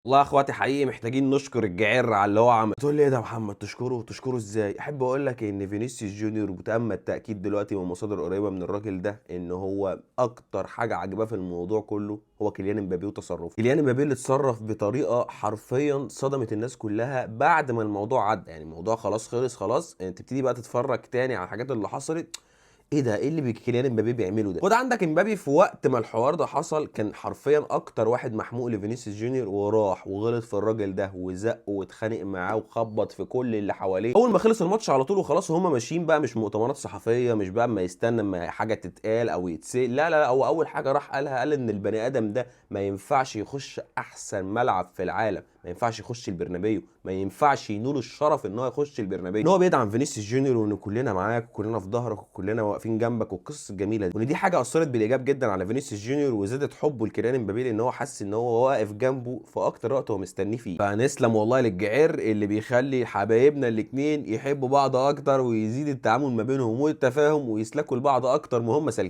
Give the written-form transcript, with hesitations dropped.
والله يا اخواتي حقيقي محتاجين نشكر الجعير على اللي هو عمله. تقول لي ايه ده يا محمد؟ تشكره ازاي؟ احب اقول لك ان فينيسيوس جونيور وتم التاكيد دلوقتي من مصادر قريبه من الراجل ده ان هو اكتر حاجه عجباه في الموضوع كله هو كيليان امبابي وتصرفه. كيليان امبابي اللي اتصرف بطريقه حرفيا صدمت الناس كلها بعد ما الموضوع عدى. يعني الموضوع خلاص خلص، خلاص انت تبتدي بقى تتفرج تاني على الحاجات اللي حصلت. ايه ده؟ ايه اللي كيليان امبابي بيعمله ده؟ خد عندك امبابي في وقت ما الحوار ده حصل كان حرفيا اكتر واحد محموق لفينيسيوس جونيور، وراح وغلط في الراجل ده وزقه واتخانق معاه وخبط في كل اللي حواليه. اول ما خلص الماتش على طول وخلاص وهما ماشيين بقى، مش مؤتمرات صحفيه، مش بقى ما يستنى ما حاجه تتقال او يتسال، لا، هو اول حاجه راح قالها، قال ان البني ادم ده ما ينفعش يخش احسن ملعب في العالم، ما ينفعش يخش البرنابيو، ما ينفعش ينول الشرف ان هو يخش البرنابيو، ان هو بيدعم فينيسيوس جونيور وان كلنا معاك وكلنا في ظهرك وكلنا واقفين جنبك والقصص الجميله دي. وان دي حاجه اثرت بالايجاب جدا على فينيسيوس جونيور وزادت حبه لكيليان امبابي لان هو حس ان هو واقف جنبه في اكتر وقت هو مستنيه فيه. فنسلم والله للجعير اللي بيخلي حبايبنا الاثنين يحبوا بعض اكتر ويزيد التعامل ما بينهم والتفاهم ويسلكوا لبعض اكتر ما هم سالكين.